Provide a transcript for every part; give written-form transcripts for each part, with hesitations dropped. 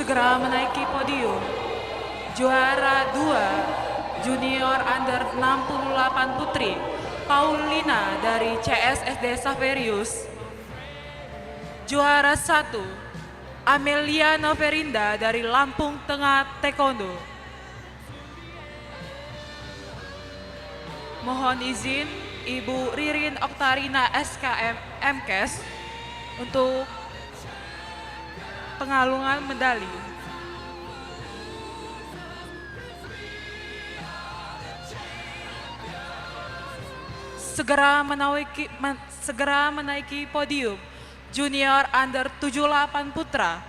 segera menaiki podium. Juara 2 Junior Under 68 Putri, Paulina dari CSSD Saverius. Juara 1 Amelia Noverinda dari Lampung Tengah Taekwondo. Mohon izin Ibu Ririn Oktarina SKM MKes untuk pengalungan medali. Segera menaiki podium Junior Under 78 Putra.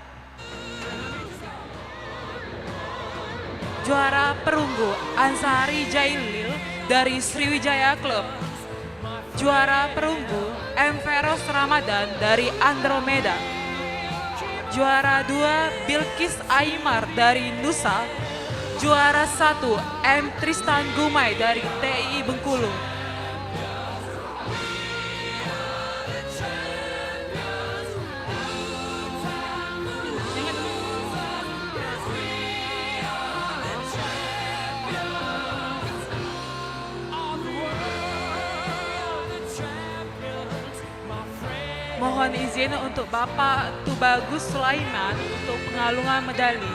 Juara perunggu Ansari Jailil dari Sriwijaya Club. Juara perunggu M. Feros Ramadan dari Andromeda. Juara 2 Bilkis Aymar dari Nusa. Juara 1 M. Tristan Gumai dari TI Bengkulu. Mohon izin untuk Bapak Tubagus Sulaiman untuk pengalungan medali.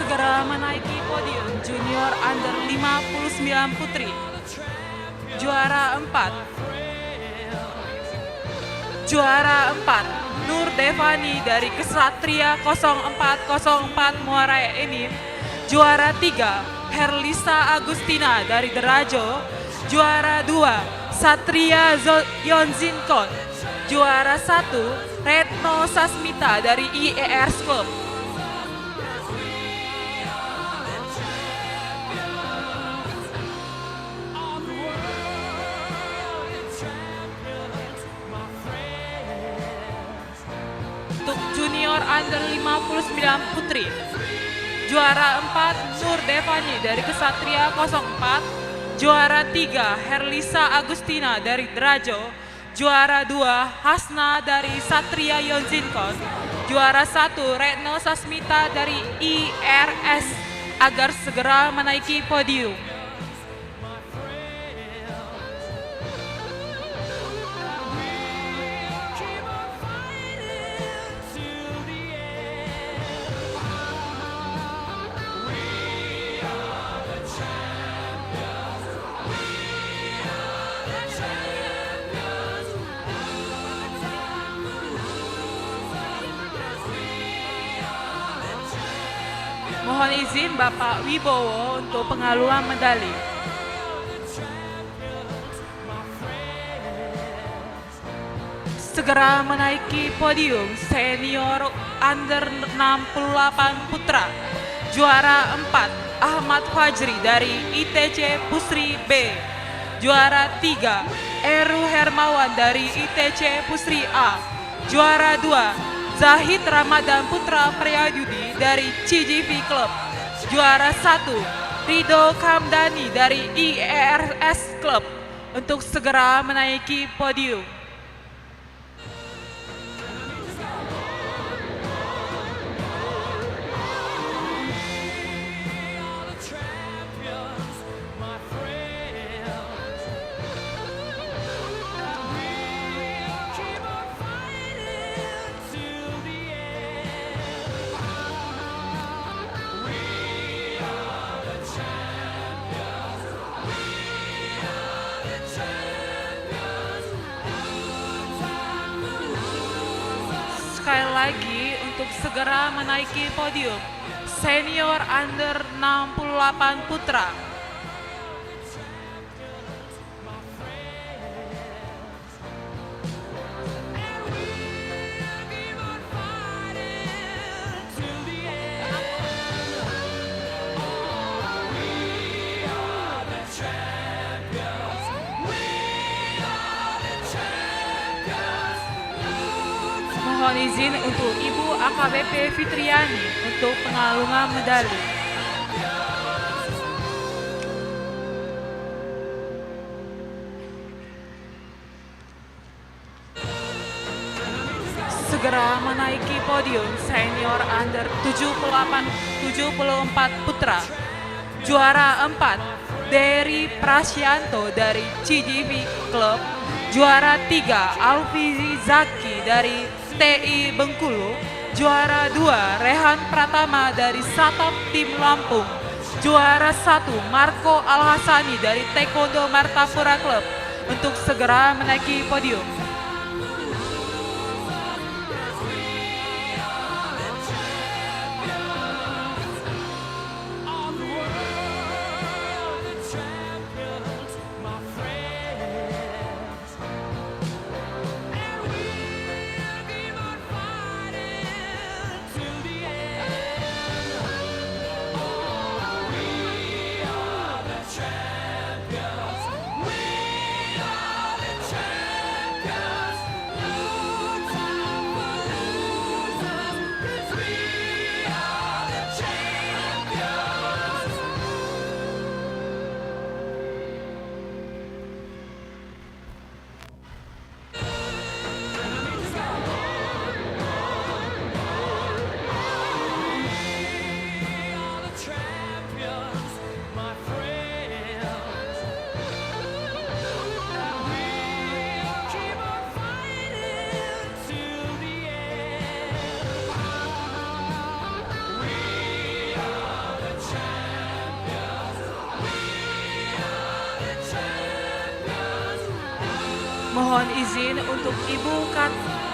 Segera menaiki podium Junior Under 59 Putri. Juara 4 Nur Devani dari Kesatria 0404 Muara Enim. Juara 3 Herlisa Agustina dari Derajo. Juara 2 Satria Yonzinkon. Juara 1 Retno Sasmita dari IER Club. Untuk Junior Under 59 Putri, juara 4 Nur Devani dari Kesatria 04, juara 3 Herlisa Agustina dari Derajo, juara 2 Hasna dari Satria Yonzinkon, juara 1 Retno Sasmita dari IRS agar segera menaiki podium. Mohon izin Bapak Wibowo untuk pengalungan medali. Segera menaiki podium Senior Under 68 Putra. Juara 4 Ahmad Fajri dari ITC Pusri B. Juara 3 Eru Hermawan dari ITC Pusri A. Juara 2 Zahid Ramadan Putra Priyayudi dari CGV Club. Juara 1 Rido Kamdani dari IERS Club untuk segera menaiki podium. Sekali lagi untuk segera menaiki podium Senior Under 68 Putra. izin untuk Ibu AKBP Fitriani untuk pengalungan medali. Segera menaiki podium senior under 74 putra. Juara 4, Dery Prasyanto dari CGV Club. Juara 3, Alfizi Zaki dari TI Bengkulu. Juara 2, Rehan Pratama dari Satap Tim Lampung. Juara 1, Marco Alhasani dari Taekwondo Martapura Club untuk segera menaiki podium. Mohon izin untuk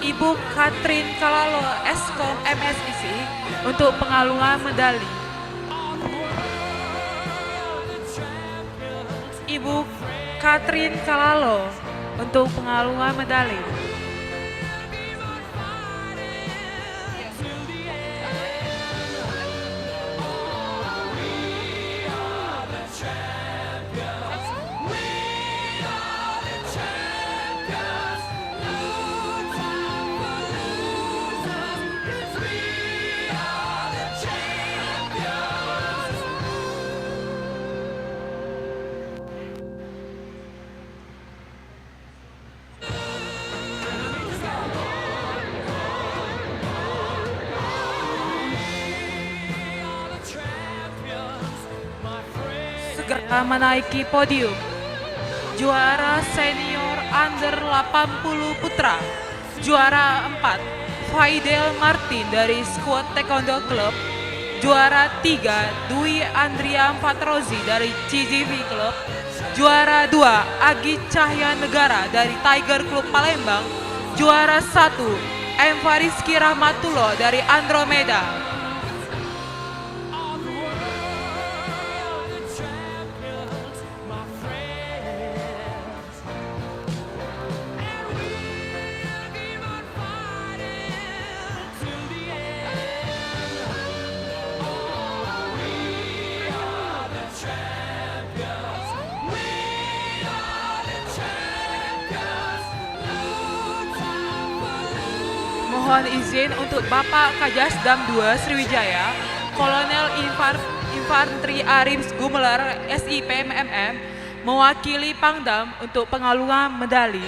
Ibu Katrin Kalalo Eskom MSIC untuk pengalungan medali. Ibu Katrin Kalalo untuk pengalungan medali. Segera menaiki podium. Juara senior under 80 putra. Juara 4, Faidel Martin dari Squad Taekwondo Club. Juara 3, Dwi Andriam Fatrozi dari CGV Club. Juara 2, Agi Cahya Negara dari Tiger Club Palembang. Juara 1, M. Fariski Rahmatullah dari Andromeda. Mohon izin untuk Bapak Kajasdam 2 Sriwijaya, Kolonel Infantri Arif Gumelar SIPMMM, mewakili Pangdam untuk pengalungan medali.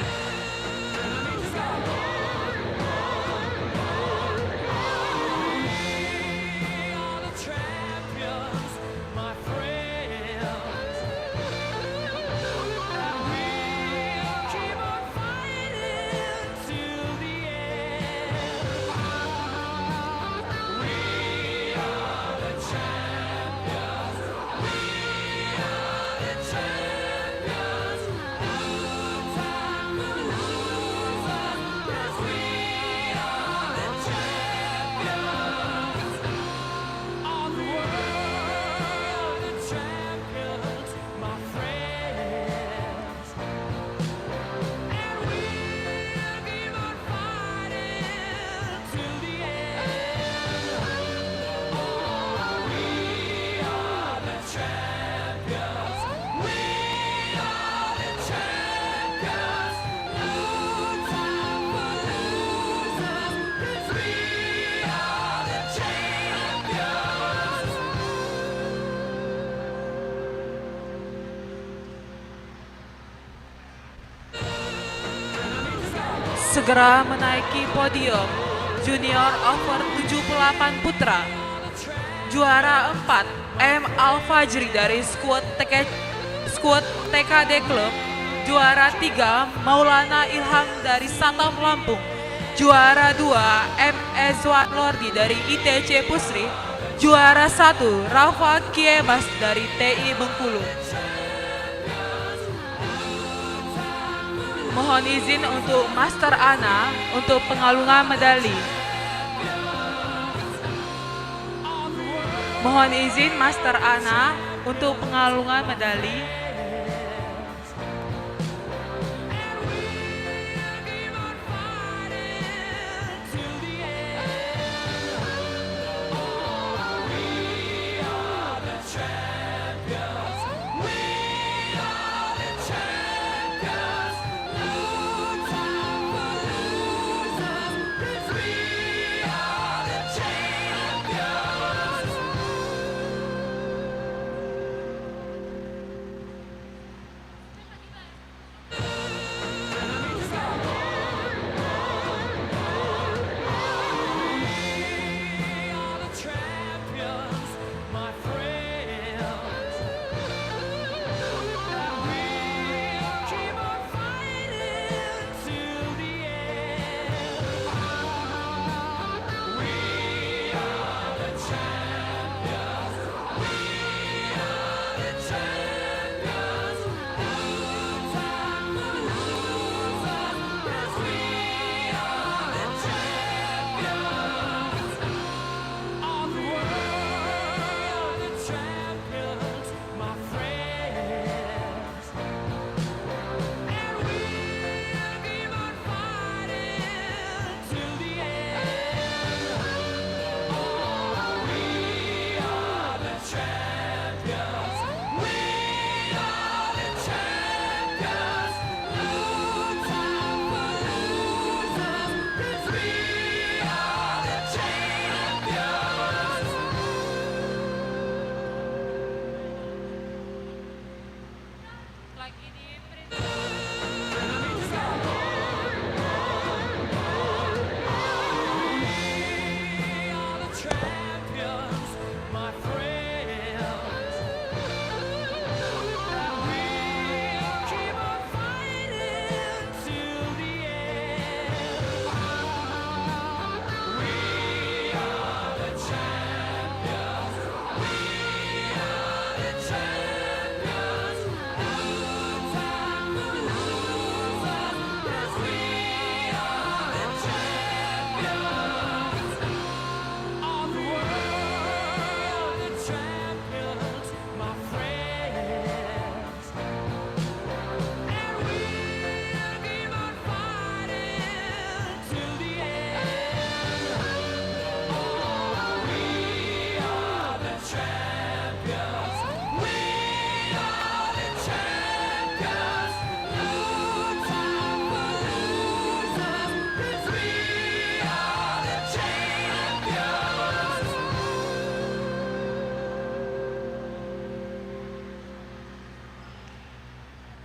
segera menaiki podium junior over 78 putra. Juara 4 M. Al-Fajri dari skuad TKD Club. Juara 3 Maulana Ilham dari Satam Lampung. Juara 2 M. Ezwan Lordi dari ITC Pusri. Juara 1 Rafa Kiemas dari TI Bengkulu. Mohon izin untuk Master Ana untuk pengalungan medali. Mohon izin Master Ana untuk pengalungan medali.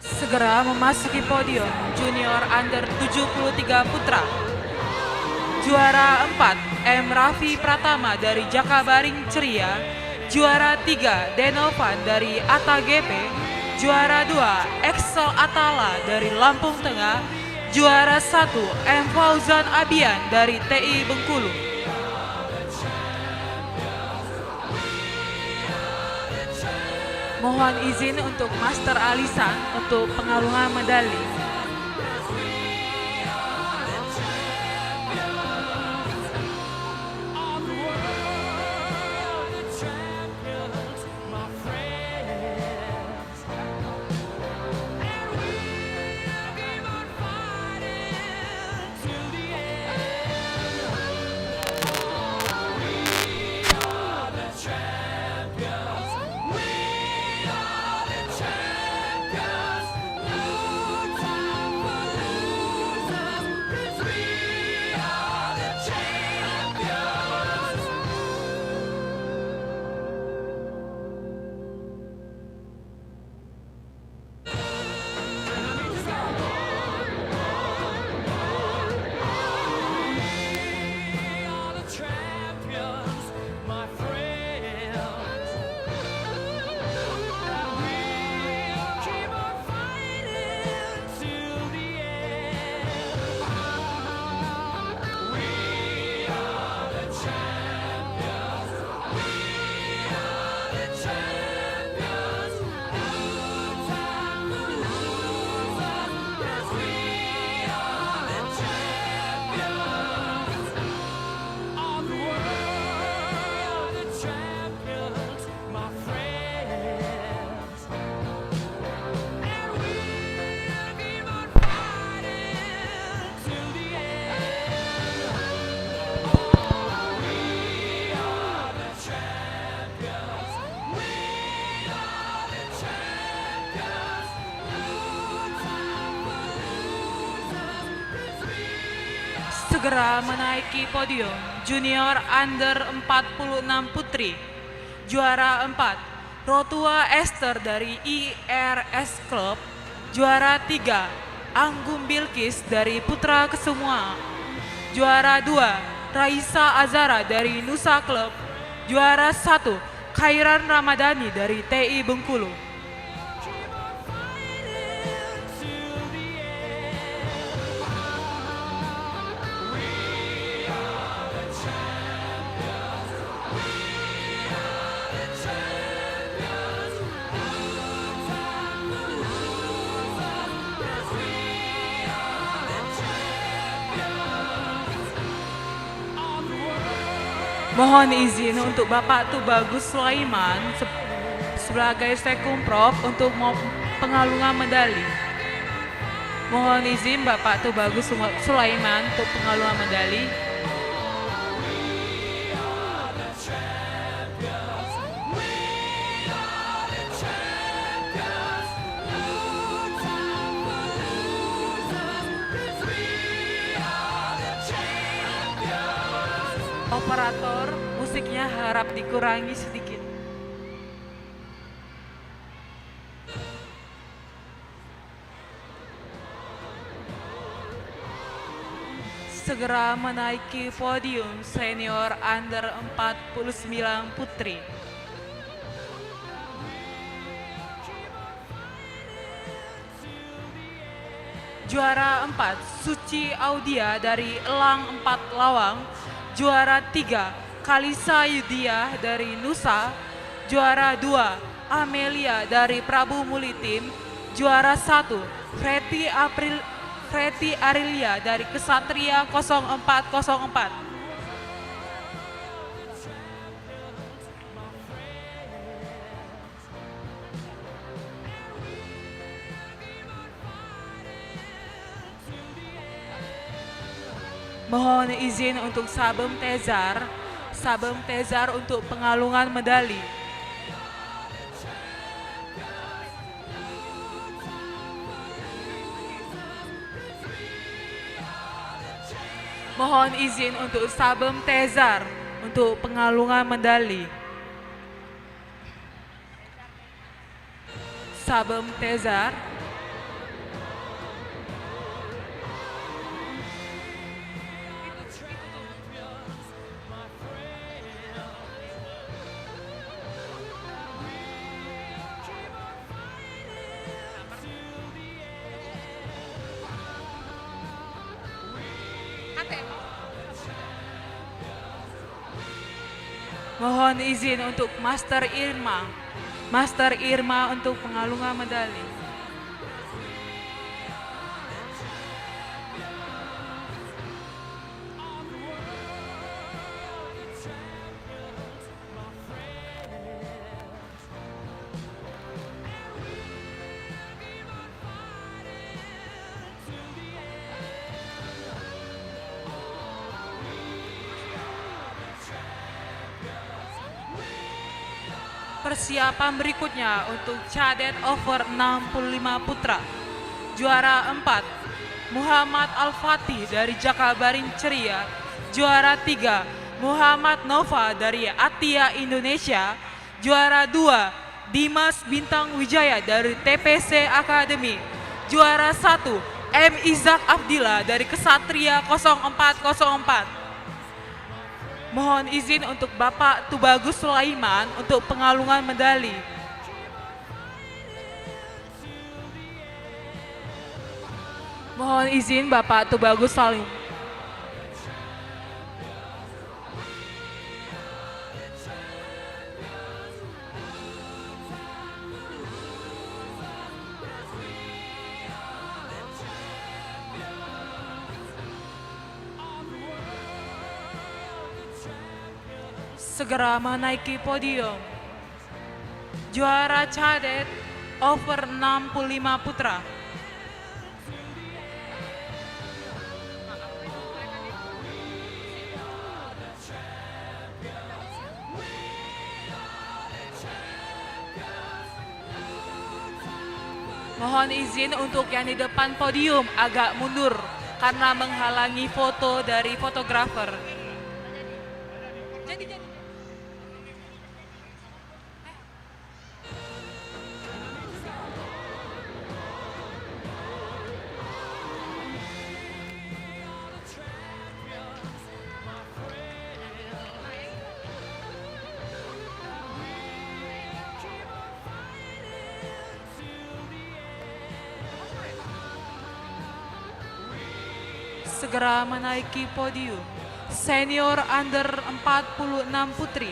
Segera memasuki podium junior under 73 putra. Juara 4 M. Raffi Pratama dari Jakabaring Ceria. Juara 3 Denovan dari Atta GP. Juara 2 Excel Atala dari Lampung Tengah. Juara 1 M. Fauzan Abian dari TI Bengkulu. Mohon izin untuk Master Alisan untuk pengalungan medali. segera menaiki podium junior under 46 putri. Juara 4, Rotua Esther dari IRS Club. Juara 3, Anggum Bilkis dari Putra Kesemua. Juara 2, Raisa Azara dari Nusa Club. Juara 1, Khairan Ramadhani dari TI Bengkulu. Mohon izin untuk Bapak Tubagus Sulaiman sebagai Sekumprov untuk pengalungan medali. Mohon izin Bapak Tubagus Sulaiman untuk pengalungan medali. Operator, musiknya harap dikurangi sedikit. Segera menaiki podium senior under 49 putri. Juara 4, Suci Audia dari Elang 4 Lawang. Juara 3, Kalisa Yudia dari Nusa. Juara 2, Amelia dari Prabu Mulitim. Juara 1, Freti Arilia dari Kesatria 0404. Mohon izin untuk Sabem Tezar untuk pengalungan medali. Mohon izin untuk Sabem Tezar untuk pengalungan medali. Sabem Tezar. Mohon izin untuk Master Irma untuk pengalungan medali. Persiapan berikutnya untuk cadet over 65 putra. Juara 4, Muhammad Al-Fatih dari Jakabaring Ceria. Juara 3, Muhammad Nova dari Atia Indonesia. Juara 2, Dimas Bintang Wijaya dari TPC Academy. Juara 1, M. Izak Abdillah dari Kesatria 0404. Mohon izin untuk Bapak Tubagus Sulaiman untuk pengalungan medali. Mohon izin Bapak Tubagus Sulaiman. Segera menaiki podium. Juara cadet over 65 putra. Mohon izin untuk yang di depan podium agak mundur karena menghalangi foto dari fotografer. Jadi. Segera menaiki podium senior under 46 putri.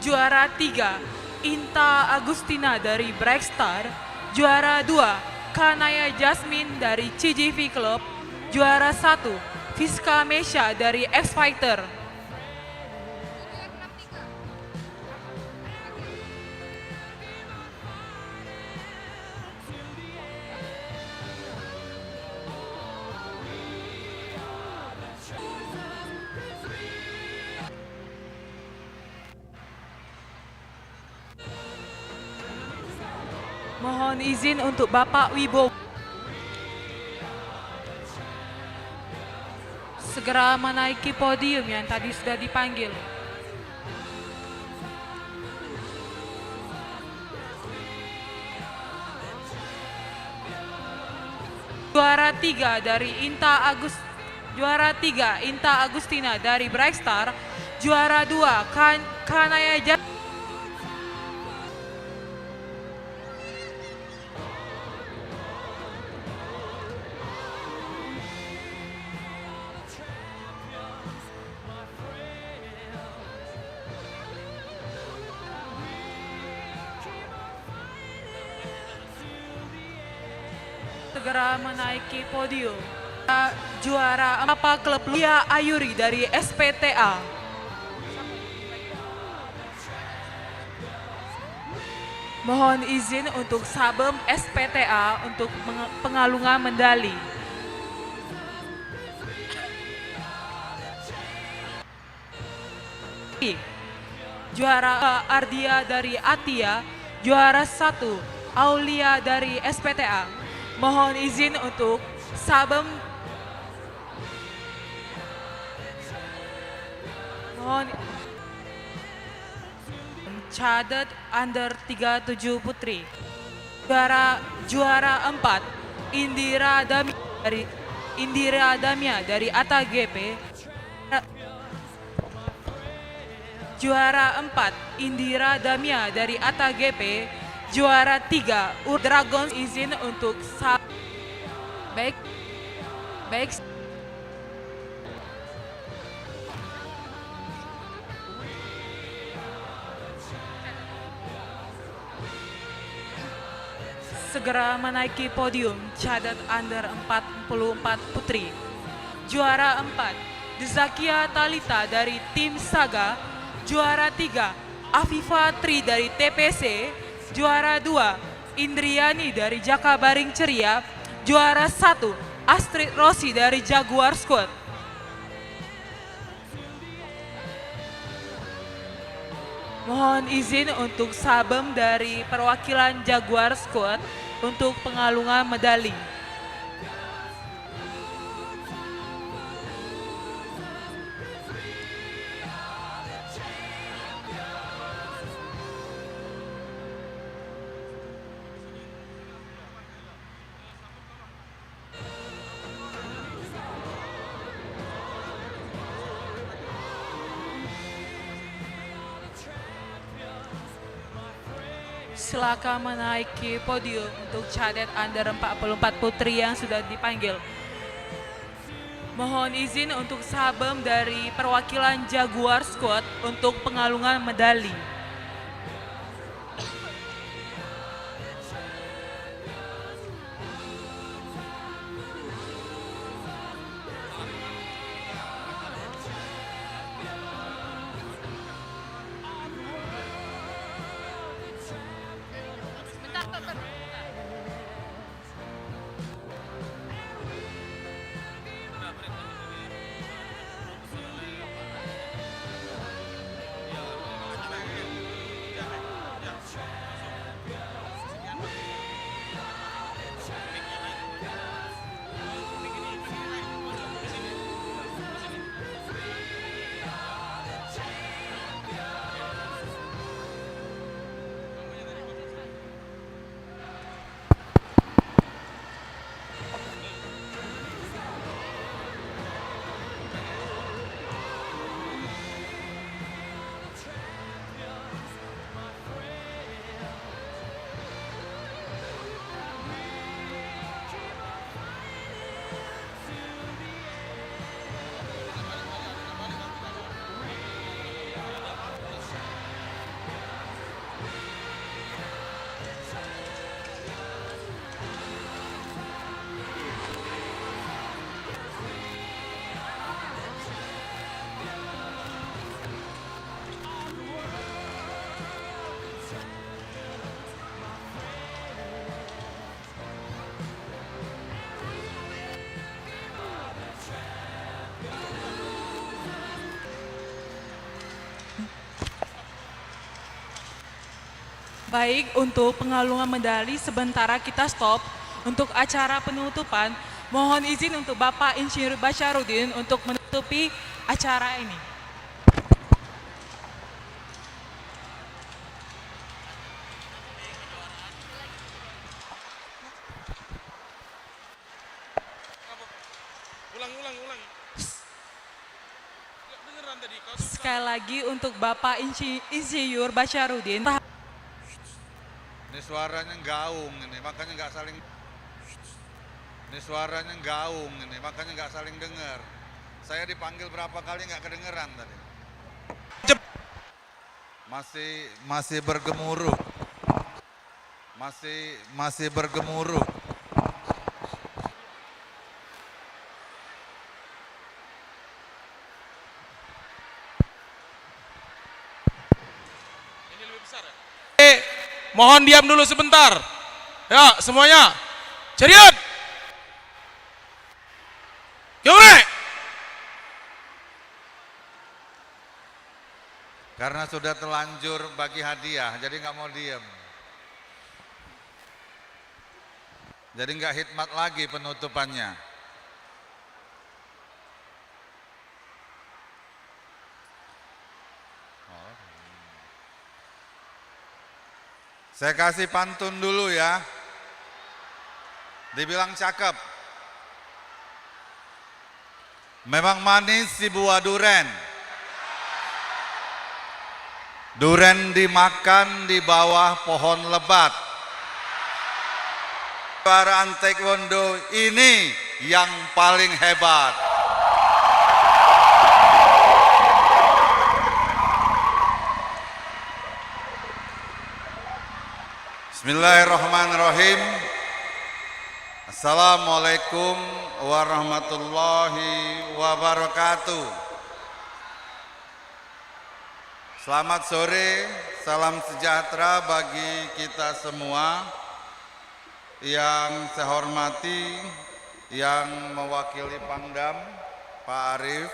Juara 3 Inta Agustina dari Brightstar. Juara 2 Kanaya Jasmine dari CJV Club. Juara 1 Fiska Mesha dari X Fighter. Mohon izin untuk Bapak Wibowo segera menaiki podium yang tadi sudah dipanggil. Juara 3 Inta Agustina dari Brightstar. Juara 2 Kanaya Jasmine. Segera menaiki podium juara apa klub Lia Ayuri dari SPTA. Mohon izin untuk Sabem SPTA untuk pengalungan medali. Juara Ardia dari Atia. Juara 1 Aulia dari SPTA. Mohon izin untuk Sabem. Mohon cadet under 37 putri. Juara 4 Indira Damia dari Ata GP. Juara 4 Indira Damia dari Ata GP. Juara 3 Dragons. Izin untuk baik. Segera menaiki podium cadet under 44 putri. Juara 4 Zakia Talita dari tim Saga. Juara 3 Afifa Tri dari TPC. Juara 2 Indriani dari Jakabaring Ceria. Juara 1 Astrid Rossi dari Jaguar Squad. Mohon izin untuk Sabem dari perwakilan Jaguar Squad untuk pengalungan medali. Silakan menaiki podium untuk cadet under 44 putri yang sudah dipanggil. Mohon izin untuk Sabem dari perwakilan Jaguar Squad untuk pengalungan medali. Baik, untuk pengalungan medali sementara kita stop. Untuk acara penutupan, mohon izin untuk Bapak Insinyur Basyarudin untuk menutupi acara ini. Ulang. Nggak beneran tadi. Sekali lagi untuk Bapak Insinyur Basyarudin. Ini suaranya gaung ini, makanya nggak saling. Ini suaranya gaung ini, makanya nggak saling dengar. Saya dipanggil berapa kali nggak kedengeran tadi. Masih bergemuruh. Masih bergemuruh. Ini lebih besar ya? Mohon diam dulu sebentar. Ya, semuanya. Chariot. Gimana? Karena sudah terlanjur bagi hadiah, jadi nggak mau diem. Jadi nggak hikmat lagi penutupannya. Saya kasih pantun dulu ya. Dibilang cakep. Memang manis si buah duren. Duren dimakan di bawah pohon lebat. Kejuaraan taekwondo ini yang paling hebat. Bismillahirrahmanirrahim. Assalamualaikum warahmatullahi wabarakatuh. Selamat sore, salam sejahtera bagi kita semua. Yang saya hormati, yang mewakili Pangdam, Pak Arief.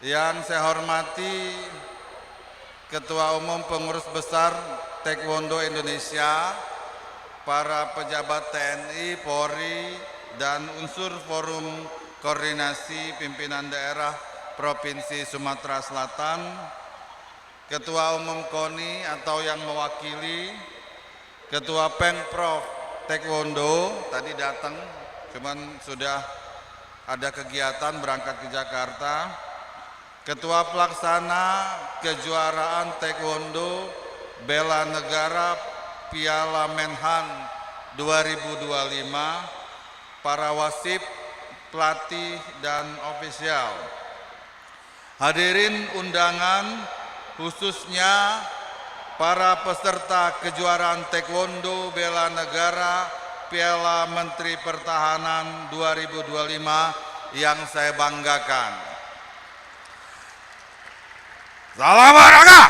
Yang saya hormati, Ketua Umum Pengurus Besar Taekwondo Indonesia, para pejabat TNI, Polri, dan unsur forum koordinasi pimpinan daerah Provinsi Sumatera Selatan, Ketua Umum KONI atau yang mewakili, Ketua Pengprov Taekwondo tadi datang, cuman sudah ada kegiatan berangkat ke Jakarta, Ketua Pelaksana Kejuaraan Taekwondo Bela Negara Piala Menhan 2025, para wasit, pelatih, dan ofisial. Hadirin undangan, khususnya para peserta kejuaraan Taekwondo Bela Negara Piala Menteri Pertahanan 2025 yang saya banggakan. Salam olahraga.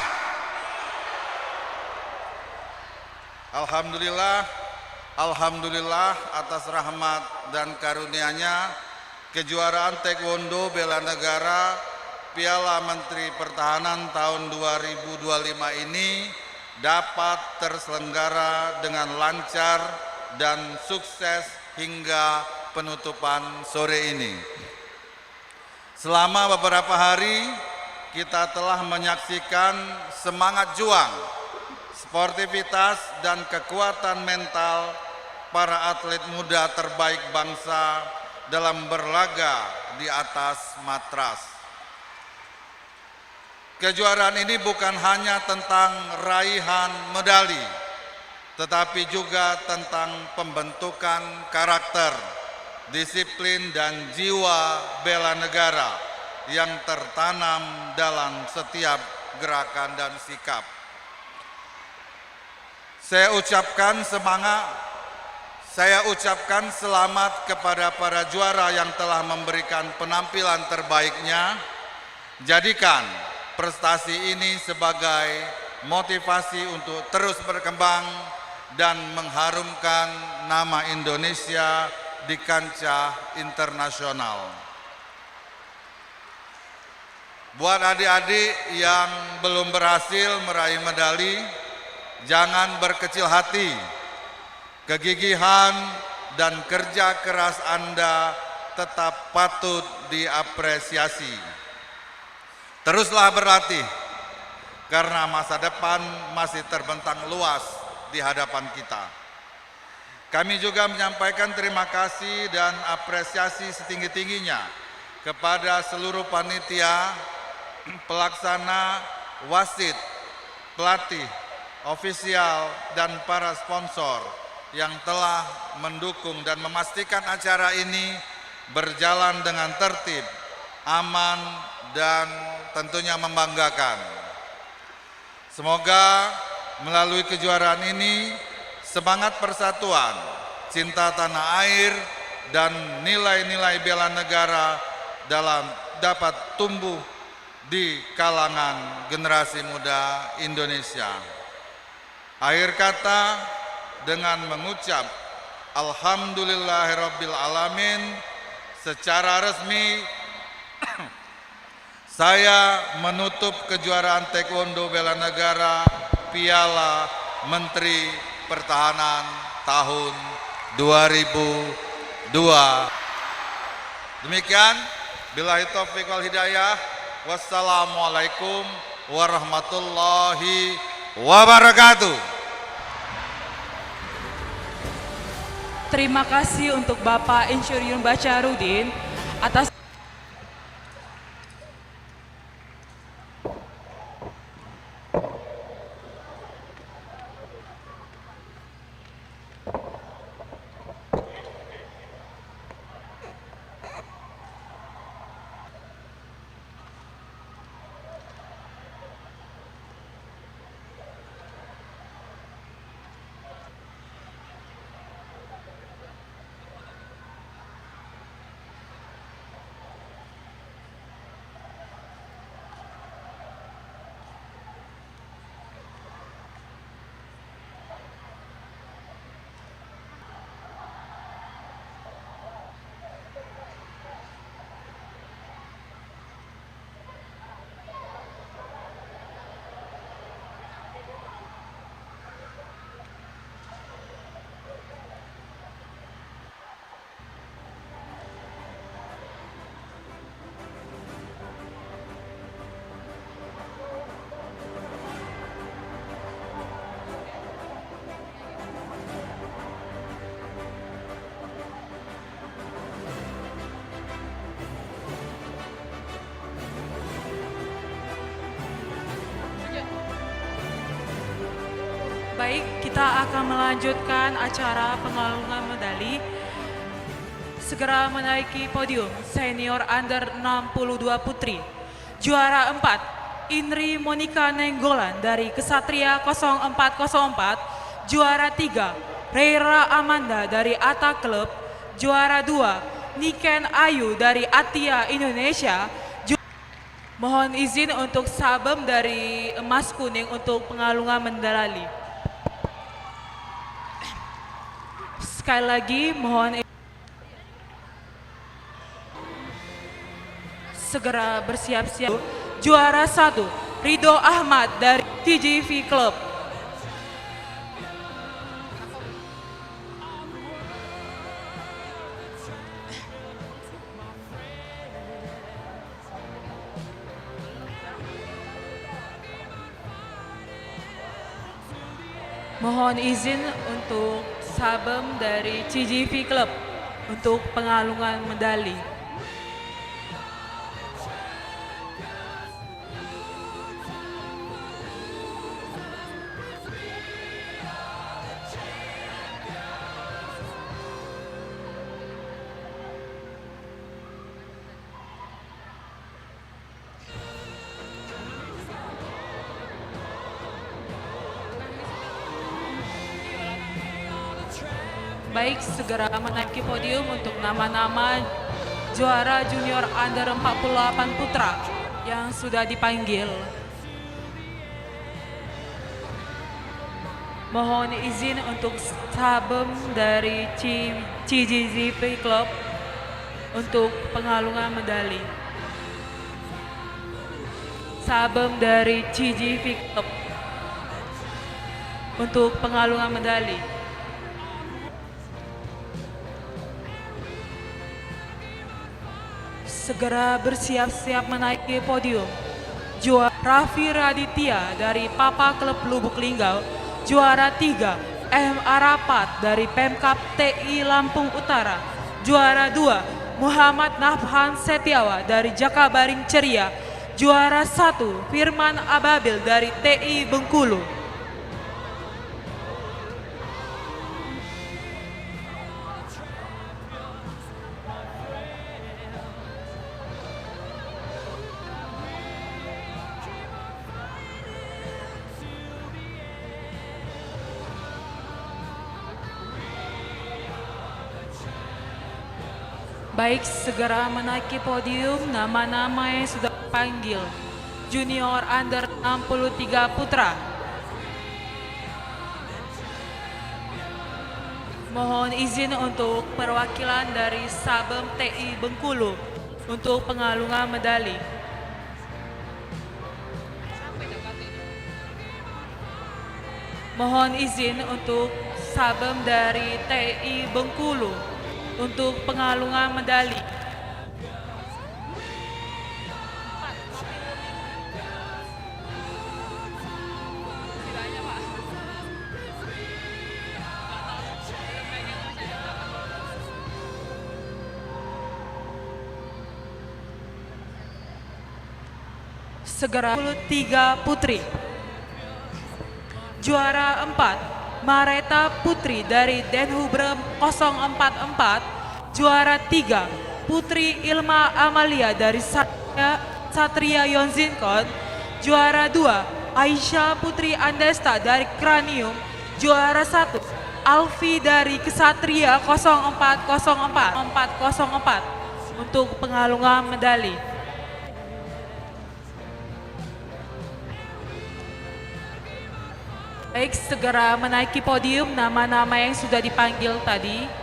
Alhamdulillah atas rahmat dan karunia-Nya kejuaraan Taekwondo Bela Negara Piala Menteri Pertahanan tahun 2025 ini dapat terselenggara dengan lancar dan sukses hingga penutupan sore ini. Selama beberapa hari kita telah menyaksikan semangat juang, sportivitas dan kekuatan mental para atlet muda terbaik bangsa dalam berlaga di atas matras. Kejuaraan ini bukan hanya tentang raihan medali, tetapi juga tentang pembentukan karakter, disiplin dan jiwa bela negara yang tertanam dalam setiap gerakan dan sikap. Saya ucapkan selamat kepada para juara yang telah memberikan penampilan terbaiknya. Jadikan prestasi ini sebagai motivasi untuk terus berkembang dan mengharumkan nama Indonesia di kancah internasional. Buat adik-adik yang belum berhasil meraih medali, jangan berkecil hati. Kegigihan dan kerja keras Anda tetap patut diapresiasi. Teruslah berlatih, karena masa depan masih terbentang luas di hadapan kita. Kami juga menyampaikan terima kasih dan apresiasi setinggi-tingginya kepada seluruh panitia, pelaksana, wasit, pelatih, ofisial, dan para sponsor yang telah mendukung dan memastikan acara ini berjalan dengan tertib, aman, dan tentunya membanggakan. Semoga melalui kejuaraan ini semangat persatuan, cinta tanah air, dan nilai-nilai bela negara dapat tumbuh di kalangan generasi muda Indonesia. Akhir kata, dengan mengucap Alhamdulillahirabbil alamin, secara resmi saya menutup kejuaraan taekwondo bela negara Piala Menteri Pertahanan tahun 2002. Demikian, billahi taufiq wal hidayah. Wassalamualaikum warahmatullahi wabarakatuh. Terima kasih untuk Bapak Insyuriun Bacarudin atas baik, kita akan melanjutkan acara pengalungan medali. Segera menaiki podium senior under 62 putri. Juara 4, Indri Monica Nenggolan dari Kesatria 0404. Juara 3, Reira Amanda dari Atta Club. Juara 2, Niken Ayu dari Atia Indonesia. Mohon izin untuk Sabem dari Emas Kuning untuk pengalungan medali. Sekali lagi mohon segera bersiap-siap. Juara 1, Ridho Ahmad dari TGV Club. Mohon izin untuk Sabem dari TGV Club untuk pengalungan medali. Baik, segera menaiki podium untuk nama-nama juara junior under 48 putra yang sudah dipanggil. Mohon izin untuk Sabem dari CGZP Club untuk pengalungan medali. Sabem dari CGV Club. untuk pengalungan medali. Segera bersiap-siap menaiki podium. Juara Raffi Raditya dari Papa Klub Lubuk Linggau. Juara 3 M. Arapat dari Pemkap TI Lampung Utara. Juara 2 Muhammad Nafhan Setiawa dari Jakabaring Ceria. Juara 1 Firman Ababil dari TI Bengkulu. Baik, segera menaiki podium nama-nama yang sudah dipanggil. Junior Under 63 Putra. Mohon izin untuk perwakilan dari Sabem TI Bengkulu untuk pengalungan medali. Mohon izin untuk Sabem dari TI Bengkulu untuk pengalungan medali. Segera 3 Putri. Juara 4 Mareta Putri dari Denhubrem 044. Juara 3 Putri Ilma Amalia dari Satria Yonzinkon. Juara 2 Aisyah Putri Andesta dari Kranium. Juara 1 Alfi dari Kesatria 0404 untuk pengalungan medali. Baik, segera menaiki podium nama-nama yang sudah dipanggil tadi.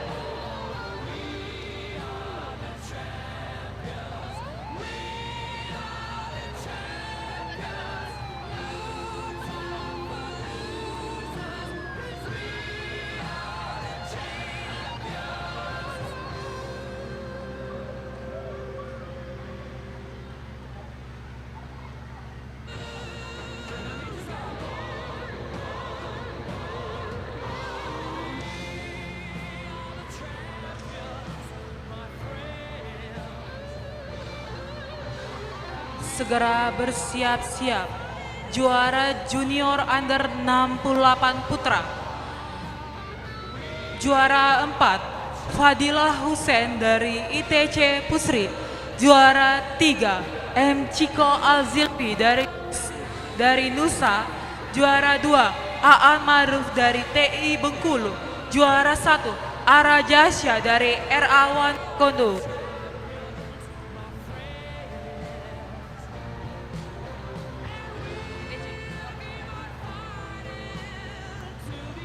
Segera bersiap-siap. Juara Junior Under 68 Putra. Juara 4 Fadilah Hussein dari ITC Pusri. Juara 3 M. Ciko Alzilfi dari Nusa. Juara 2 Aan Maruf dari TI Bengkulu. Juara 1 Ara Jasya dari RA1 Kondo.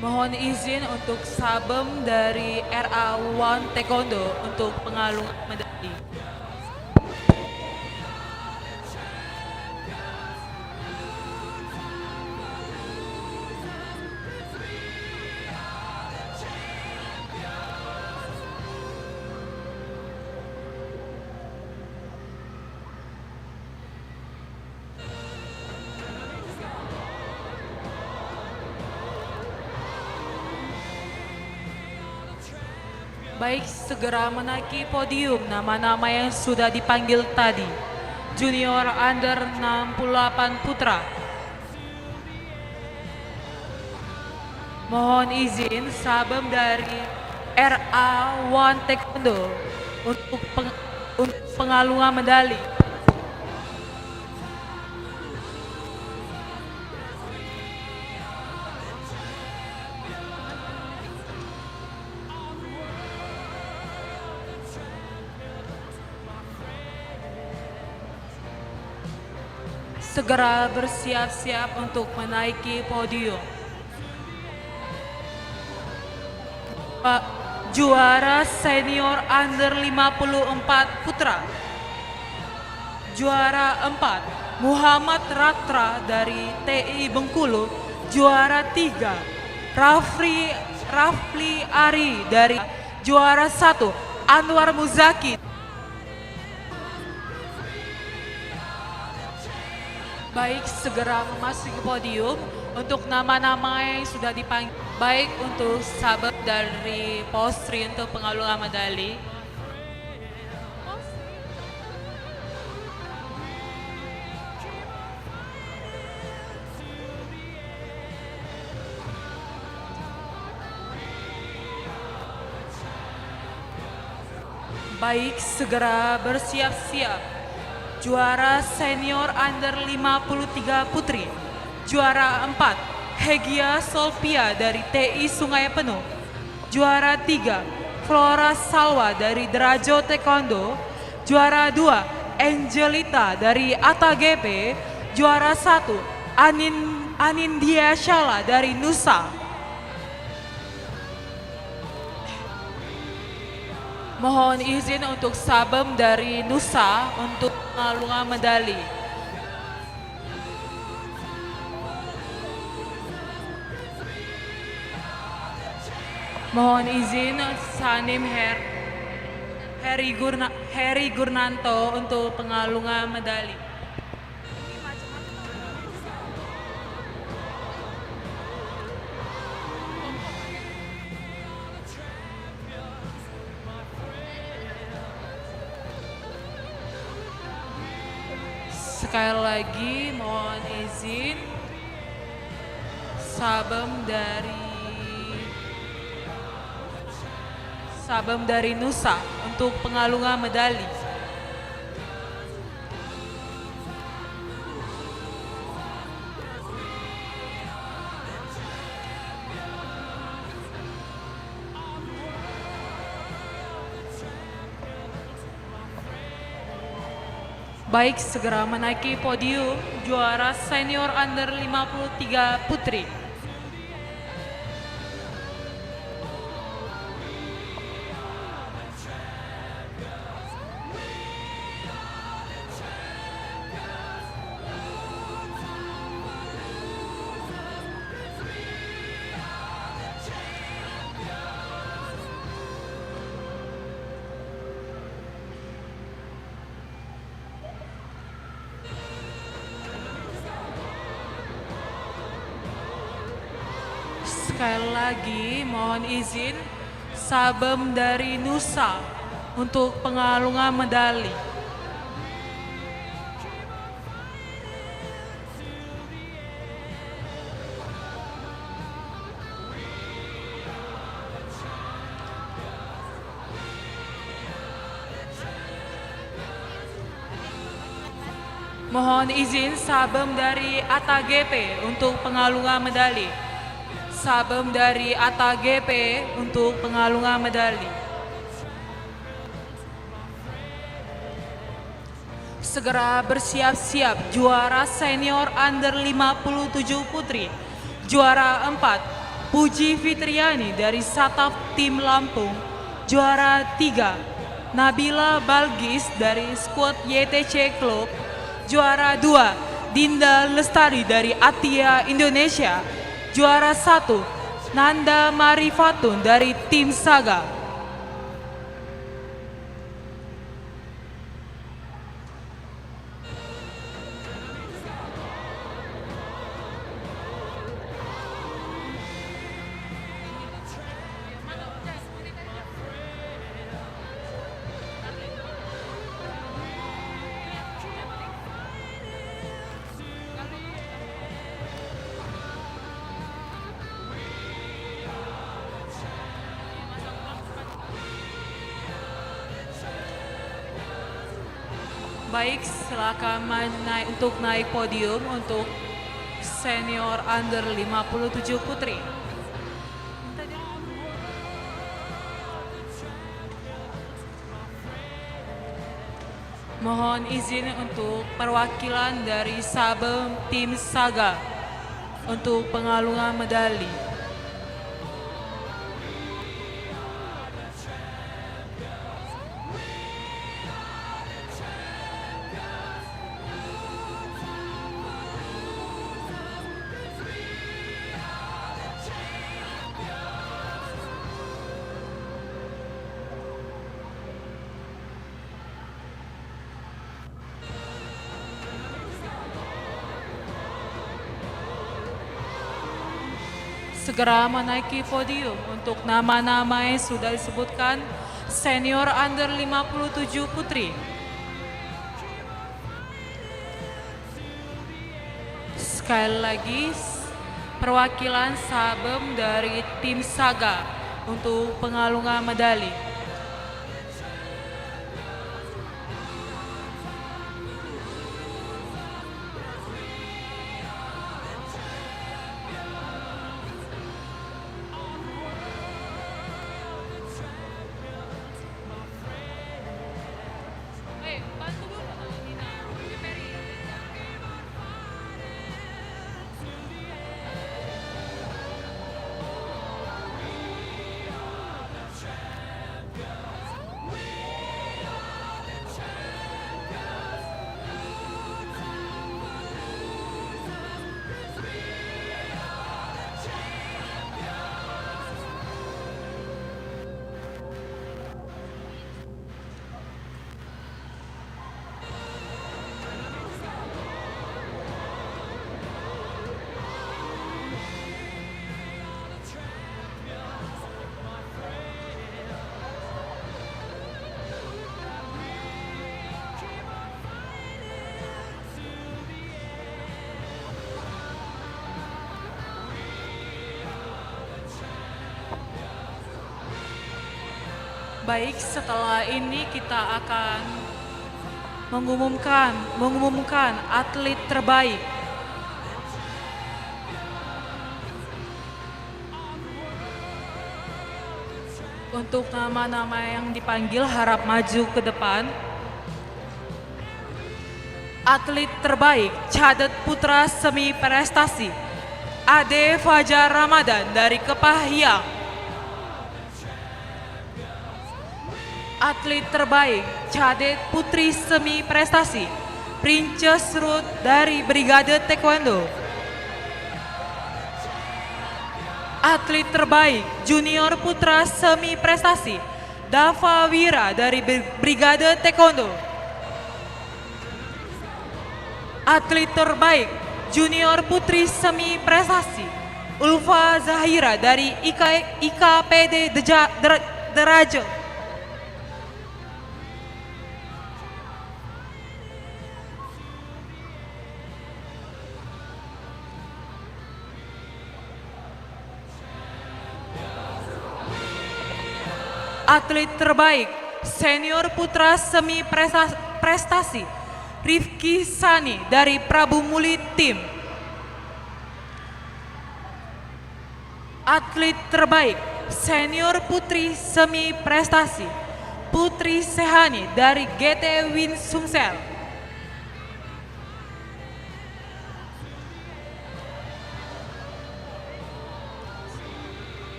Mohon izin untuk Sabem dari RA1 Taekwondo untuk pengalungan medali. Baik, segera menaiki podium nama-nama yang sudah dipanggil tadi. Junior Under 68 Putra. Mohon izin Sabem dari RA1 Taekwondo untuk pengalungan medali. Segera bersiap-siap untuk menaiki podium. Juara Senior Under 54 Putra. Juara 4 Muhammad Ratra dari TI Bengkulu. juara 3 Rafli Ari dari juara 1 Anwar Muzaki. Baik, segera memasuki podium untuk nama-nama yang sudah dipanggil. Baik untuk sahabat dari Polstri untuk pengalungan medali. Baik, segera bersiap-siap. Juara senior under 53 putri. Juara 4, Hegia Solpia dari TI Sungai Penuh. Juara 3, Flora Salwa dari Derajo Taekwondo. Juara 2, Angelita dari Ata GP. Juara 1, Anindya Shala dari Nusa. Mohon izin untuk Sabem dari Nusa untuk pengalungan medali. Mohon izin Sanim Heri Gurnanto untuk pengalungan medali. Sekali lagi mohon izin Sabem dari Nusa untuk pengalungan medali. Baik, segera menaiki podium juara senior under 53 putri. Sekali lagi mohon izin Sabem dari Nusa untuk pengalungan medali. Mohon izin Sabem dari Ata GP untuk pengalungan medali. Sabem dari Ata GP untuk pengalungan medali. Segera bersiap-siap juara senior under 57 putri. Juara 4, Puji Fitriani dari Sataf Tim Lampung. Juara 3, Nabila Balgis dari skuad YTC Club. Juara 2, Dinda Lestari dari Atia Indonesia. Juara 1, Nanda Marifatun dari Tim Saga. Baik, silakan untuk naik podium untuk senior under 57 putri. Mohon izin untuk perwakilan dari Sabem Tim Saga untuk pengalungan medali. segera menaiki podium. Untuk nama-nama yang sudah disebutkan, senior under 57 putri. Sekali lagi, perwakilan Sabem dari tim Saga untuk pengalungan medali. Baik, setelah ini kita akan mengumumkan atlet terbaik. Untuk nama-nama yang dipanggil harap maju ke depan. Atlet terbaik cadet putra semi prestasi Ade Fajar Ramadan dari Kepahyang. Atlet terbaik cadet putri semi prestasi Princess Ruth dari Brigade Taekwondo. Atlet terbaik junior putra semi prestasi Dava Wira dari Brigade Taekwondo. Atlet terbaik junior putri semi prestasi Ulfa Zahira dari IKPD Deraja. Atlet terbaik senior putra semi prestasi Rifki Sani dari Prabu Muli Tim. Atlet terbaik senior putri semi prestasi Putri Sehani dari GT Win Sumsel.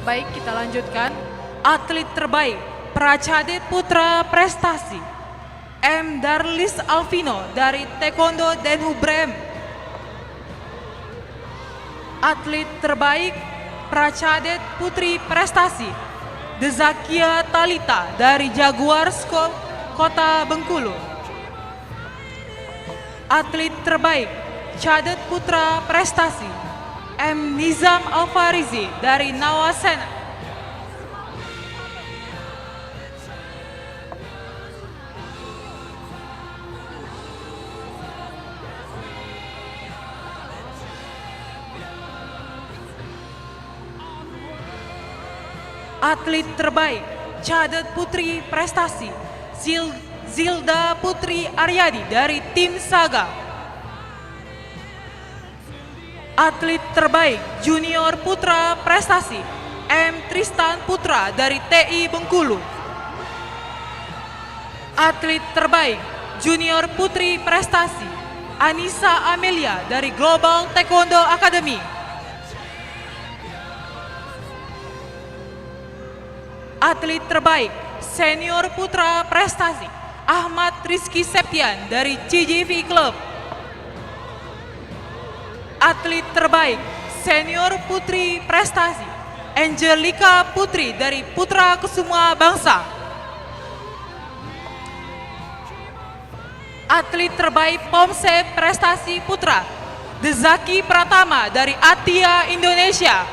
Baik, kita lanjutkan. Atlet terbaik pracadet putra prestasi M. Darlis Alvino dari Taekwondo Den Hubrem. Atlet terbaik pracadet putri prestasi Dezakia Talita dari Jaguar Skop Kota Bengkulu. Atlet terbaik cadet putra prestasi M. Nizam Alfarizi dari Nawasena. Atlet terbaik cadet putri prestasi Zilda Putri Aryadi dari tim Saga. Atlet terbaik junior putra prestasi M. Tristan Putra dari TI Bengkulu. Atlet terbaik junior putri prestasi Anissa Amelia dari Global Taekwondo Academy. Atlet terbaik senior putra prestasi Ahmad Rizky Septian dari CJV Club. Atlet terbaik senior putri prestasi Angelika Putri dari Putra Kusuma Bangsa. Atlet terbaik Pomsep Prestasi Putra, Dezaki Pratama dari Atia Indonesia.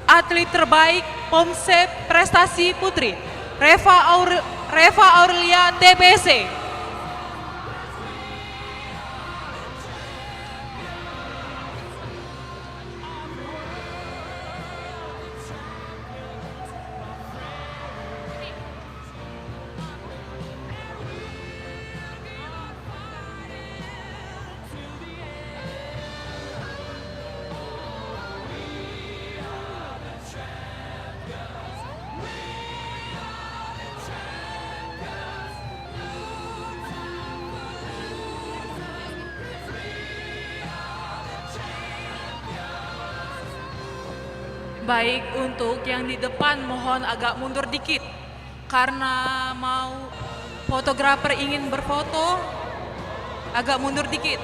Atlet terbaik Pomsep Prestasi Putri, Reva Aurelia TPC. Baik, untuk yang di depan mohon agak mundur dikit karena mau fotografer ingin berfoto, agak mundur dikit.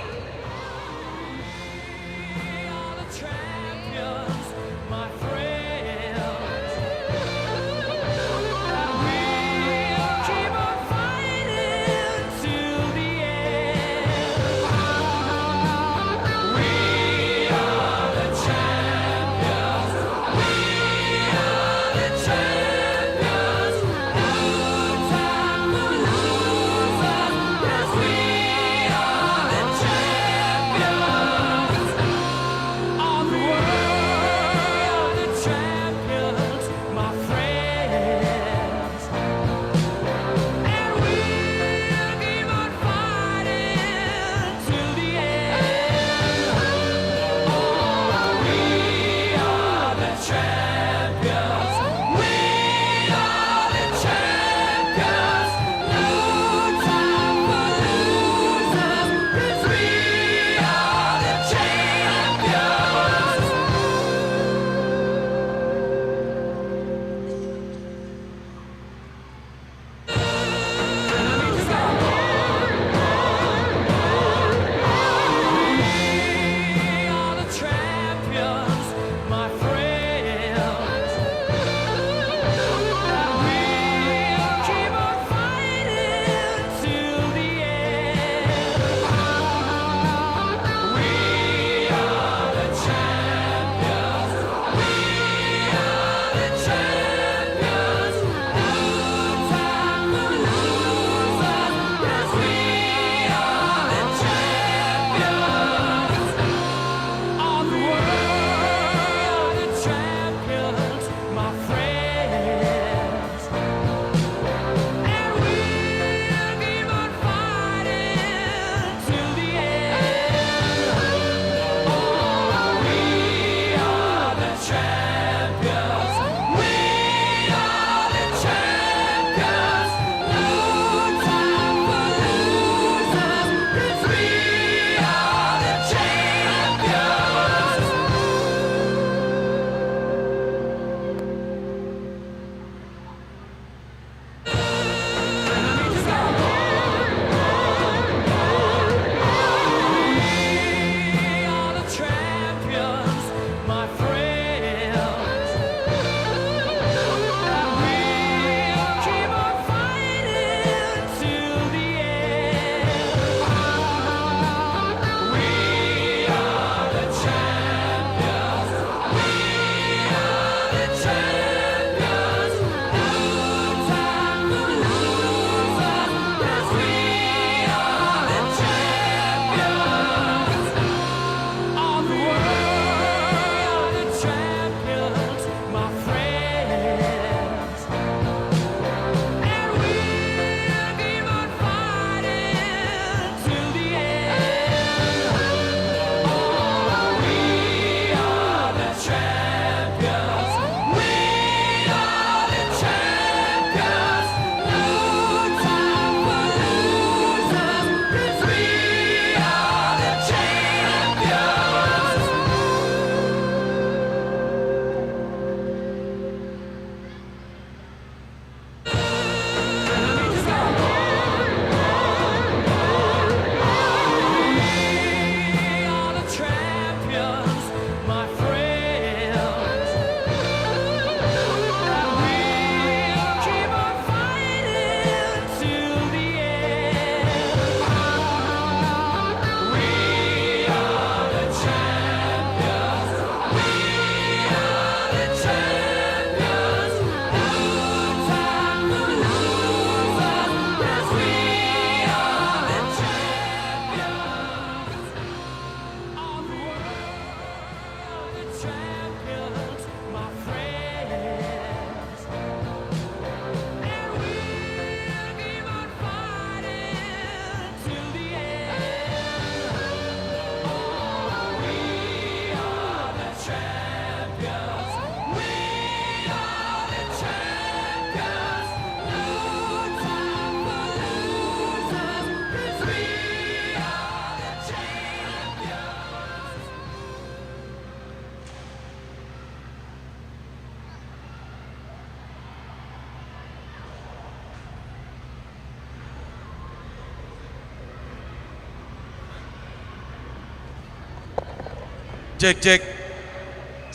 Cek cek.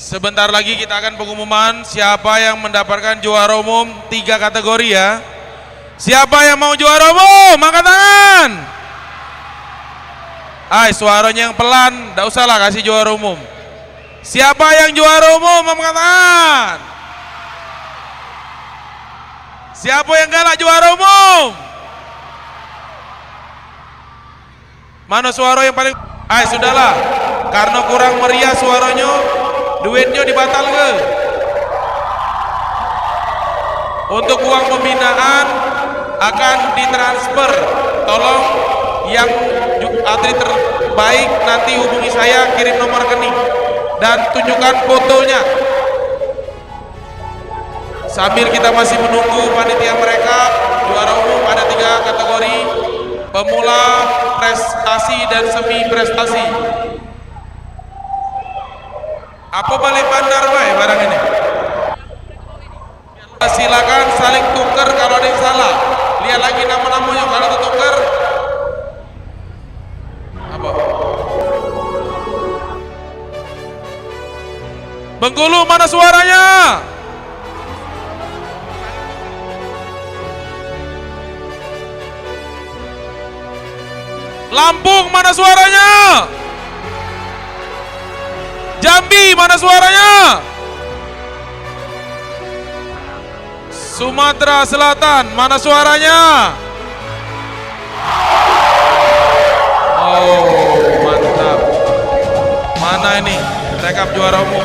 Sebentar lagi kita akan pengumuman siapa yang mendapatkan juara umum 3 kategori ya. Siapa yang mau juara umum? Angkat tangan. Suaranya yang pelan, enggak usahlah kasih juara umum. Siapa yang juara umum? Angkat tangan. Siapa yang galak juara umum? Mana suara yang paling? Sudahlah. Karena kurang meriah suaranya, duitnya dibatal ke? Untuk uang pembinaan akan ditransfer. Tolong yang atlet terbaik nanti hubungi saya, kirim nomor rekening dan tunjukkan fotonya. Sambil kita masih menunggu panitia mereka, juara umum ada 3 kategori, pemula, prestasi dan semi prestasi. Apa balik bandar baik barang ini? Silakan saling tuker kalau ada yang salah. Lihat lagi nama-namanya kalau tuker. Apa? Bengkulu mana suaranya? Lampung mana suaranya? Jambi mana suaranya? Sumatera Selatan mana suaranya? Oh mantap. Mana ini rekap juara umum?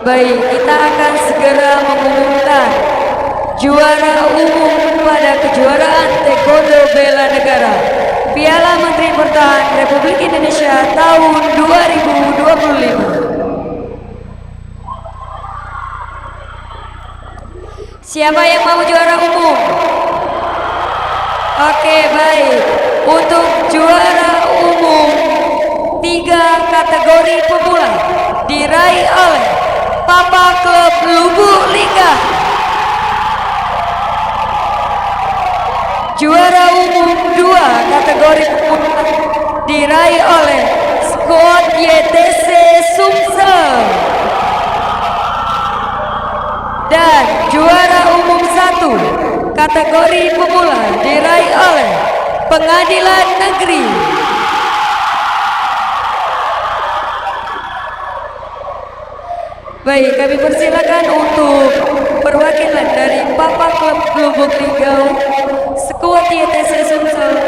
Baik, kita akan segera mengumumkan juara umum pada kejuaraan Taekwondo Bela Negara Piala Menteri Pertahanan Republik Indonesia tahun 2025. Siapa yang mau juara umum? Oke, baik. Untuk juara umum 3 kategori pemula diraih oleh Papa Klub Lubuk Linggar. Juara umum 2 kategori pemula diraih oleh Skuad YTC Sumsel. Dan juara umum 1 kategori pemula diraih oleh Pengadilan Negeri. Baik, kami persilakan untuk perwakilan dari Papa Klub Lubuk Linggau, Skuad YTC Sumsel,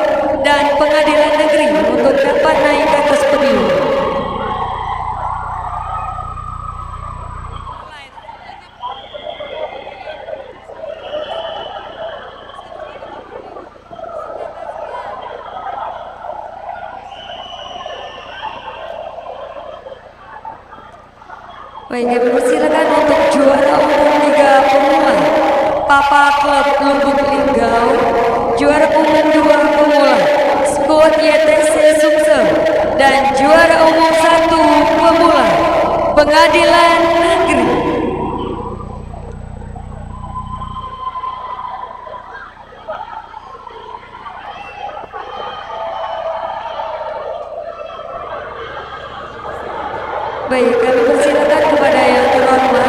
dan Pengadilan Negeri untuk dapat naik ke atas podium. Baik, kami persilakan untuk juara umum 3 pemula Papa Klub Lubuk Linggau, juara umum 2 pemula Skuad YTC Sumsel, dan juara umum 1 pemula Pengadilan Negeri. Baik, kami persilakan kepada yang terhormat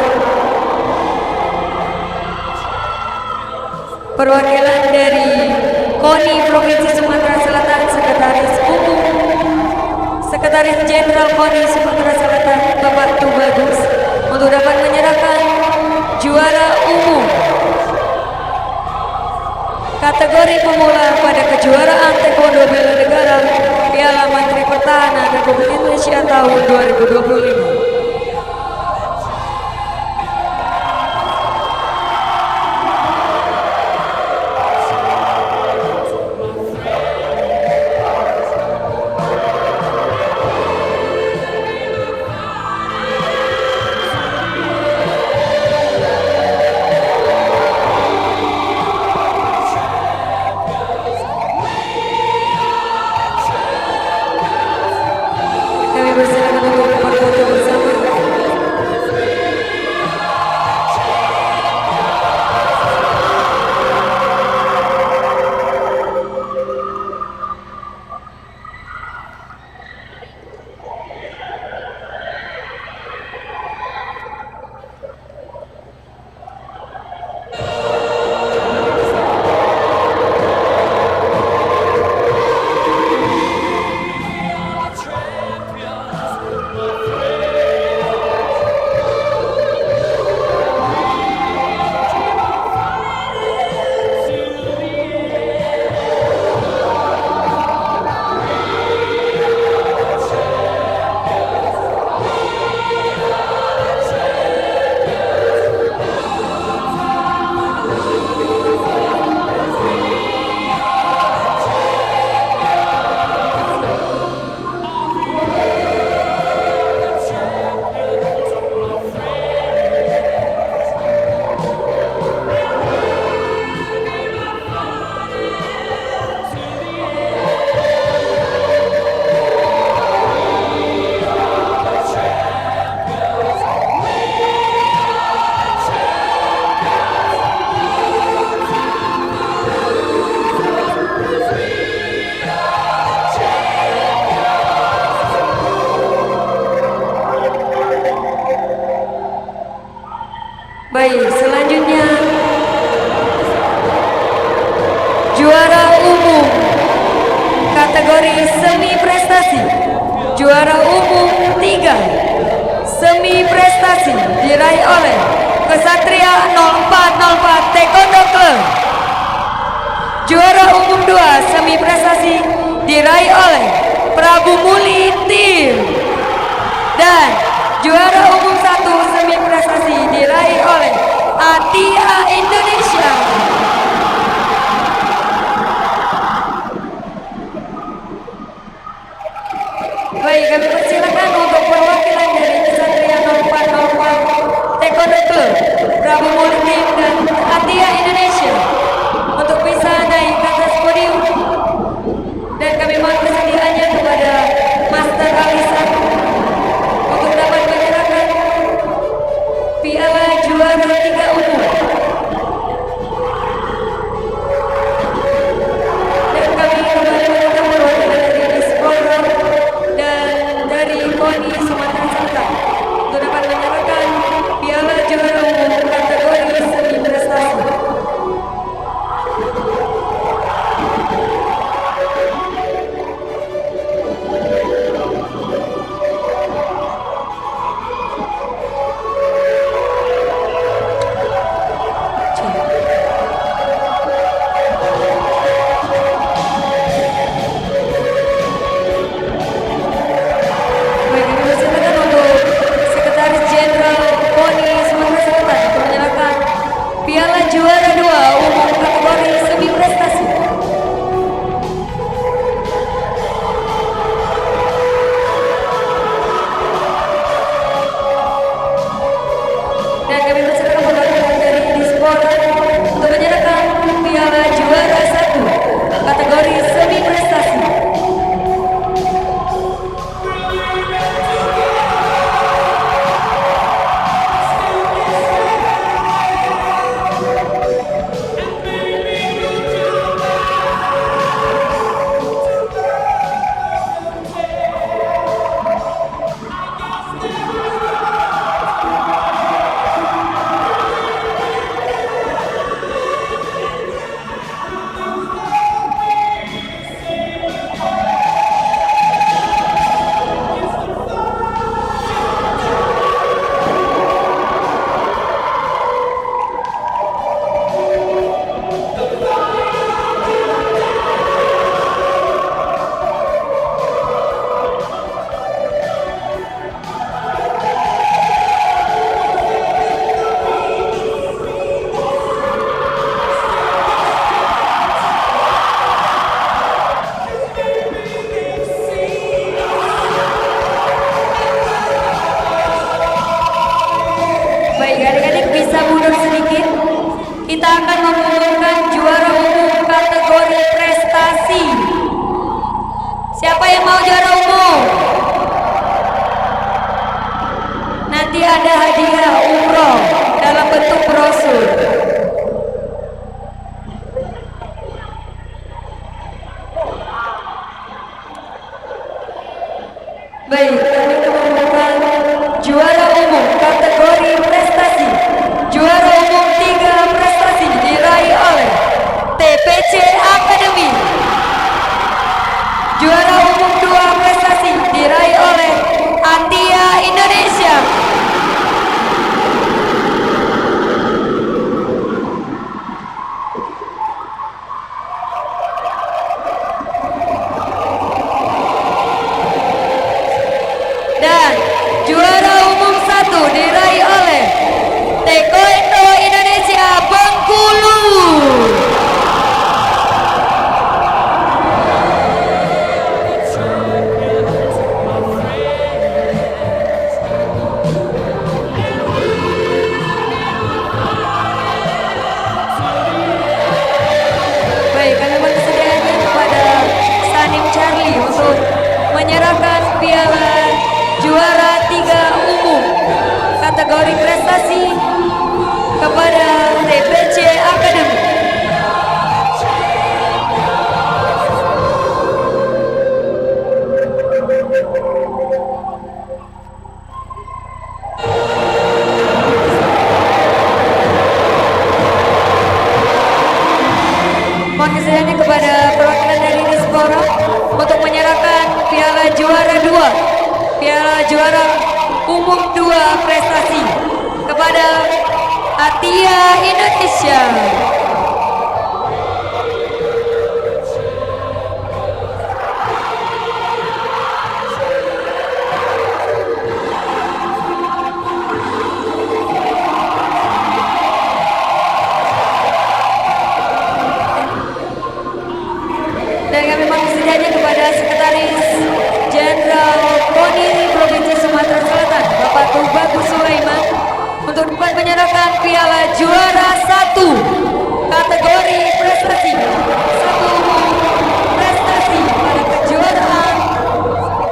perwakilan dari KONI Provinsi Sumatera Selatan, Sekretaris Jenderal KONI Sumatera Selatan Bapak Tubagus, untuk dapat menyerahkan juara umum kategori pemula pada kejuaraan Taekwondo Bela Negara Piala Menteri Pertahanan Republik Indonesia tahun 2025. Persilakan untuk berfoto bersama. Baik, selanjutnya juara umum kategori semi prestasi, juara umum 3 semi prestasi diraih oleh Kesatria 0404 Taekwondo Club. Juara umum 2 semi prestasi diraih oleh Prabu Muli Team. Dan juara umum 1 semi prestasi prestasi diraih oleh Atia Indonesia. Baik, kami persilakan untuk perwakilan dari Kesatria 0404 Taekwondo Club, Prabu Multim dan Atia Indonesia untuk bisa naik ke atas podium. Dan kami mohon kesediaannya kepada Master Alisa untuk dapat menyerahkan piala juara 3 umum. Dan kami kembali meminta perwakilan dari Dispora dan dari KONI Sumatera Selatan untuk dapat menyerahkan piala juara umum kategori seni prestasi. Baik, kami persilakan untuk Sekretaris Jenderal KONI Sumatera Selatan untuk menyerahkan piala juara 2 umum kategori semi prestasi. Dan kami persilakan perwakilan dari Dispora untuk menyerahkan piala juara 1 kategori semi prestasi. Baik, adik-adik bisa mundur sedikit. Kita akan mengumumkan juara umum kategori prestasi. Siapa yang mau juara umum? Nanti ada hadiah umroh dalam bentuk brosur. Baik, kami mengumumkan juara umum kategori prestasi. Juara umum 3 prestasi diraih oleh TPC Academy. Juara umum 2 prestasi diraih oleh Atia Indonesia. Dan juara umum 1 diraih oleh Taekwondo Indonesia Bengkulu. Baik, kami mohon kesediaannya kepada Sanim Charlie untuk menyerahkan piala juara 3 umum kategori prestasi kepada TPC Academy. Mohon kesediaannya kepada perwakilan dari Dispora untuk menyerahkan piala juara 2, piala juara umum 2 prestasi kepada Atia Indonesia. menyerahkan piala juara 1 kategori prestasi satu umum prestasi pada kejuaraan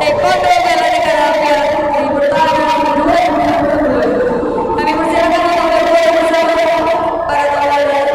Taekwondo bela negara Piala Negeri Pertahanan 2022. Kami persilakan untuk berfoto bersama para tawanan.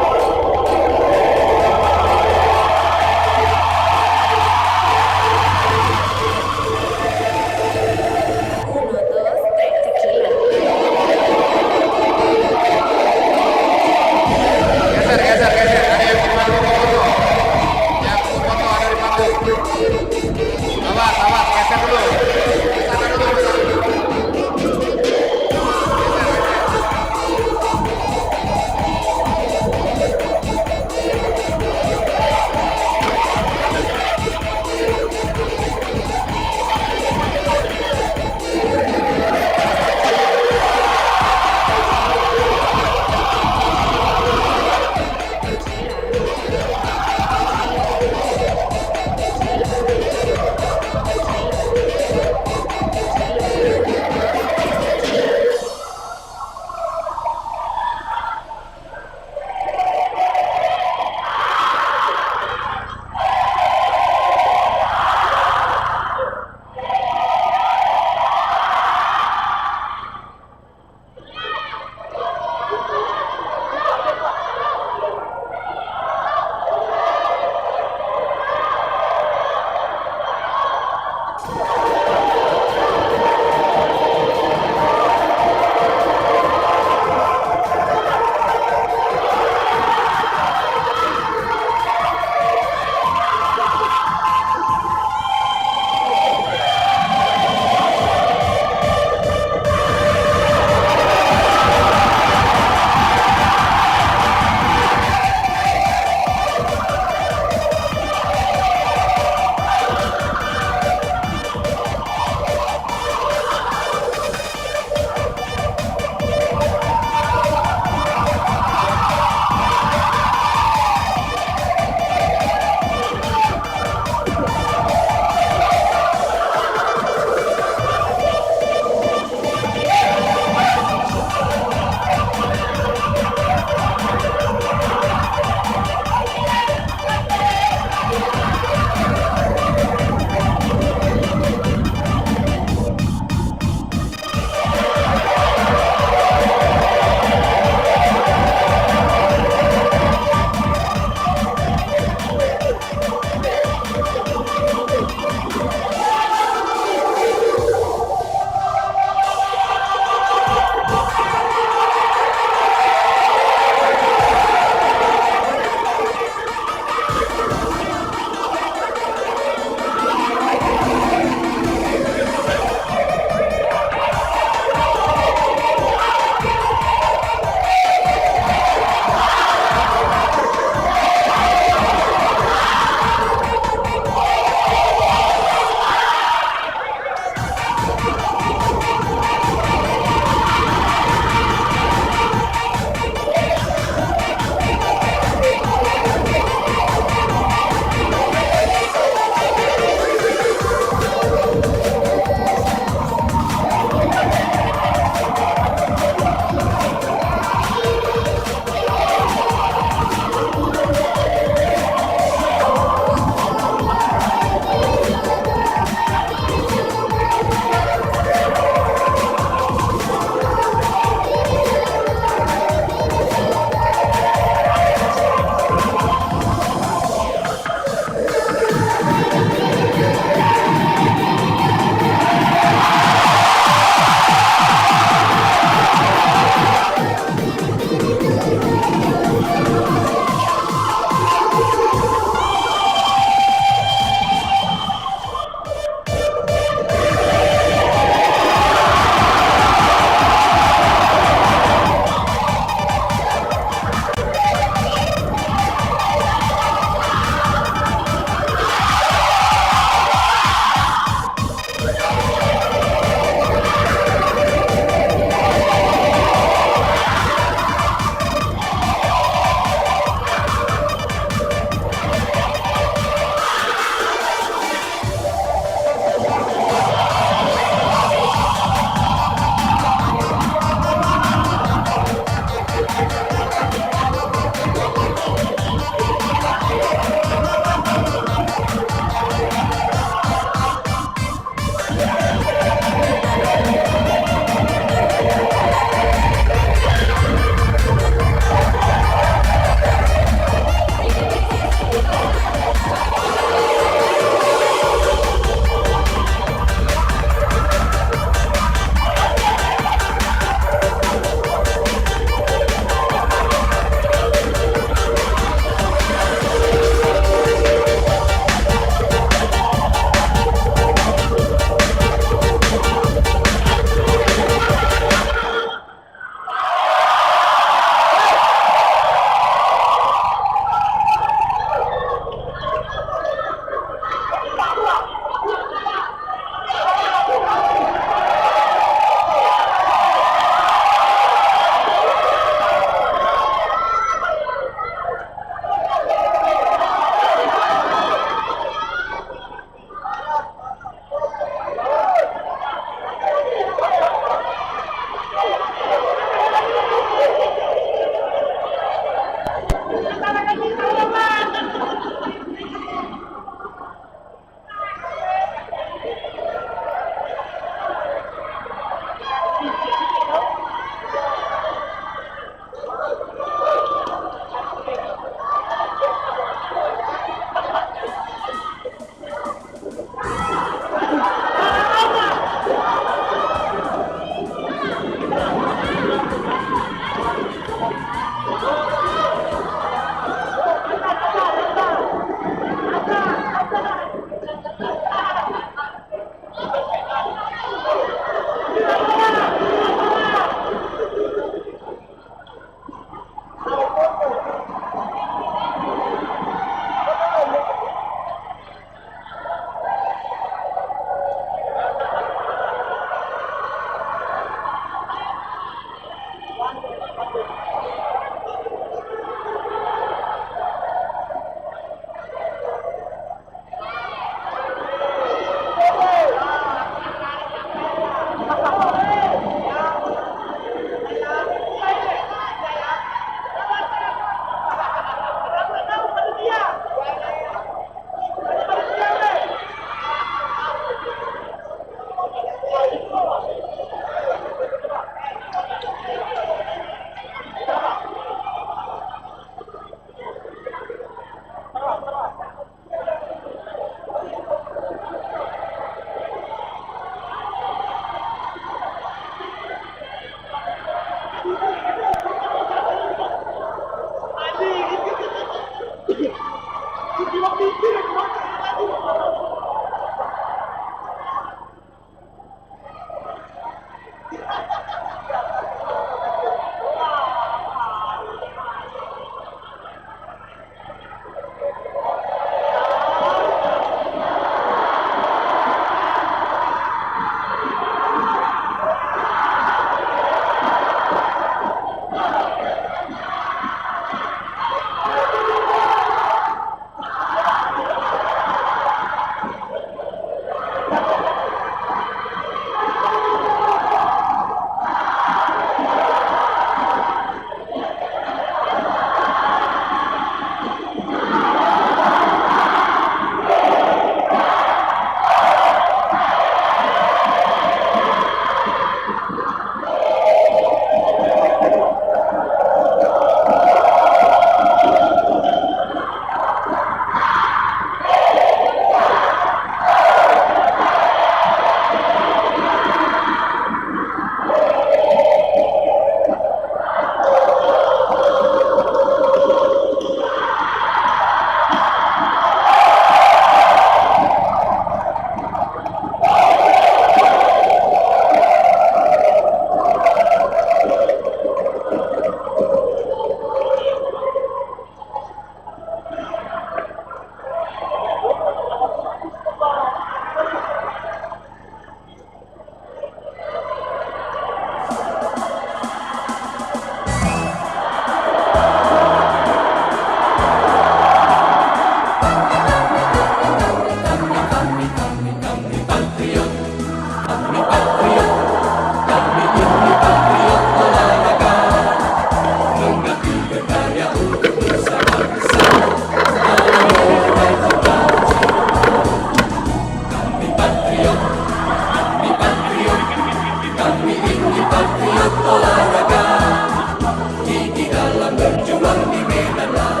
berjuang di medan